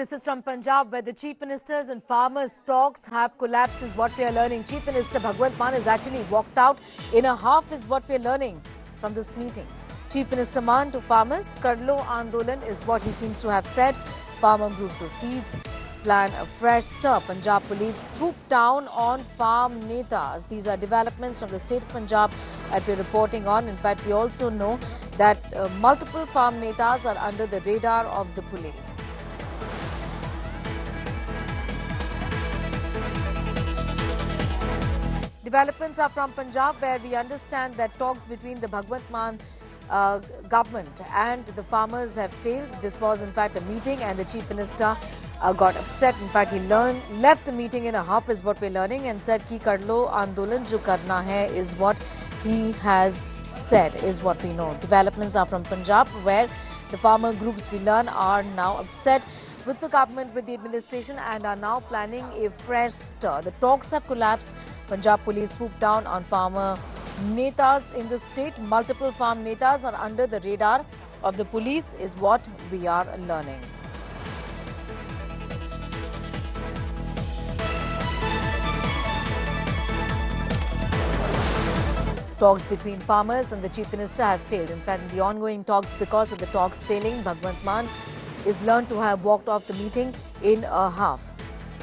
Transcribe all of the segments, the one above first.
This is from Punjab, where the Chief Minister's and farmers' talks have collapsed, is what we are learning. Chief Minister Bhagwant Mann has actually walked out in a half, is what we are learning from this meeting. Chief Minister Mann to farmers, Karlo Andolan is what he seems to have said. Farmer groups of seeds plan a fresh stir. Punjab police swooped down on farm netas. These are developments from the state of Punjab that we're reporting on. In fact, we also know that multiple farm netas are under the radar of the police. Developments are from Punjab, where we understand that talks between the Bhagwant Mann government and the farmers have failed. This was in fact a meeting and the Chief Minister got upset. In fact, he left the meeting in a huff, is what we're learning, and said ki Karlo Andolan jo karna hai is what he has said, is what we know. Developments are from Punjab, where the farmer groups, we learn, are now upset with the government, with the administration, and are now planning a fresh stir. The talks have collapsed. Punjab police swooped down on farmer netas in the state. Multiple farm netas are under the radar of the police, is what we are learning. Talks between farmers and the Chief Minister have failed. In fact, in the ongoing talks, because of the talks failing, Bhagwant Mann is learned to have walked off the meeting in a half.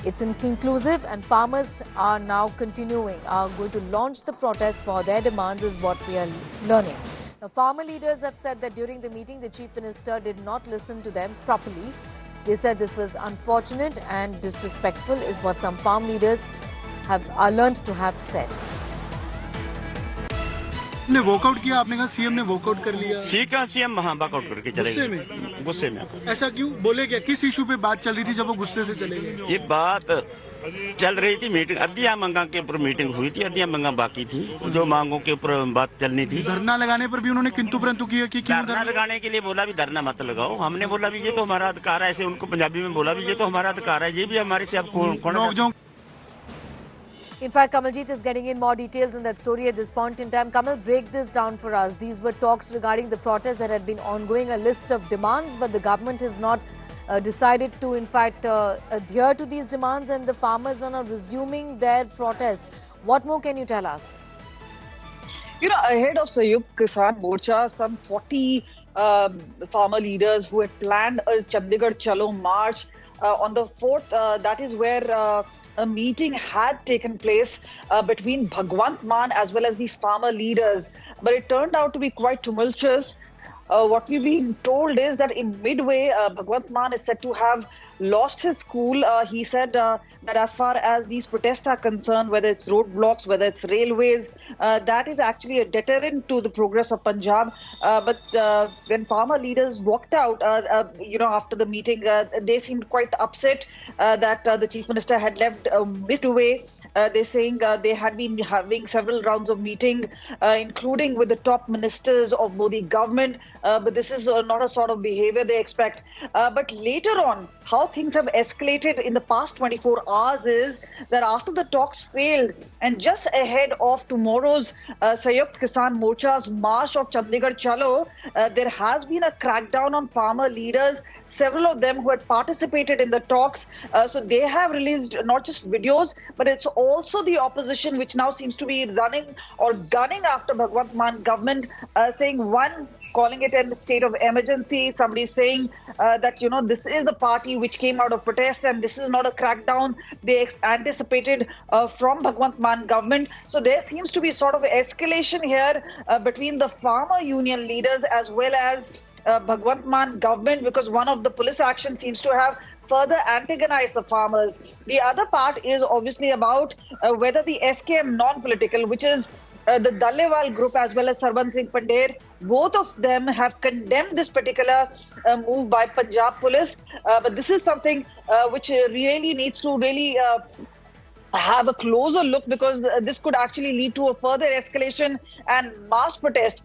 It's inconclusive, and farmers are now going to launch the protest for their demands, is what we are learning. Now, farmer leaders have said that during the meeting, the Chief Minister did not listen to them properly. They said this was unfortunate and disrespectful, is what some farm leaders are learned to have said. ने walkout किया, आपने कहा CM ने walkout कर लिया। CM हाँ walkout करके चले गए। गुस्से में ऐसा क्यों? बोले क्या? किस इशू पे बात चल रही थी जब वो गुस्से से चले गए? ये बात चल रही थी, मीटिंग अद्धिया मांगा के ऊपर मीटिंग हुई थी, अद्धिया मांगा बाकी थी, जो मांगों के ऊपर बात चलनी थी। धरना लगाने पर भी उन्होंने किंतु परंतु किया कि क्यों धरना लगाने के लिए बोला भी धरना मत लगाओ। हमने बोला भी ये तो हमारा अधिकार है, ऐसे उनको पंजाबी में बोला भी ये तो हमारा अधिकार है, ये भी हमारे से आपको। In fact, Kamaljeet is getting in more details in that story at this point in time. Kamal, break this down for us. These were talks regarding the protests that had been ongoing, a list of demands, but the government has not decided to, in fact, adhere to these demands, and the farmers are now resuming their protest. What more can you tell us? You know, ahead of Sayukt Kisan Morcha, some 40 farmer leaders who had planned a Chandigarh Chalo march on the 4th, that is where a meeting had taken place between Bhagwant Mann as well as these farmer leaders. But it turned out to be quite tumultuous. What we've been told is that in midway, Bhagwant Mann is said to have lost his cool. He said that as far as these protests are concerned, whether it's roadblocks, whether it's railways, that is actually a deterrent to the progress of Punjab. But when farmer leaders walked out, after the meeting, they seemed quite upset that the Chief Minister had left midway. They're saying they had been having several rounds of meeting, including with the top ministers of Modi government. But this is not a sort of behavior they expect. But later on, how things have escalated in the past 24 hours is that after the talks failed and just ahead of tomorrow's Sayukt Kisan Morcha's march of Chandigarh Chalo, there has been a crackdown on farmer leaders, several of them who had participated in the talks. So they have released not just videos, but it's also the opposition which now seems to be running or gunning after Bhagwant Mann government, saying one, calling it a state of emergency. Somebody saying that, this is the party which came out of protest and this is not a crackdown they anticipated from Bhagwant Mann government. So there seems to be sort of escalation here between the farmer union leaders as well as Bhagwant Mann government, because one of the police actions seems to have further antagonize the farmers. The other part is obviously about whether the SKM non-political, which is the Dallewal group as well as Sarban Singh Pandher, both of them have condemned this particular move by Punjab police. But this is something which really needs to have a closer look, because this could actually lead to a further escalation and mass protest.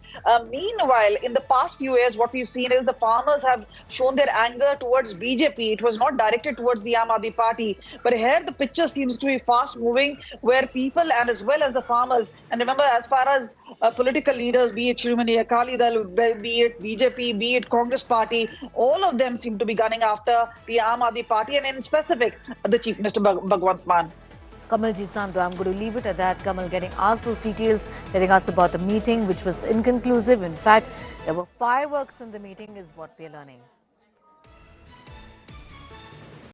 Meanwhile, in the past few years, what we've seen is the farmers have shown their anger towards BJP. It was not directed towards the Aam Aadmi Party. But here the picture seems to be fast moving, where people and as well as the farmers, and remember, as far as political leaders, be it Shrimani Akali Dal, be it BJP, be it Congress Party, all of them seem to be gunning after the Aam Aadmi Party, and in specific, the Chief Minister Bhagwant Mann. Kamaljeet Sandhu, I'm going to leave it at that. Kamal getting asked those details, telling us about the meeting, which was inconclusive. In fact, there were fireworks in the meeting, is what we are learning.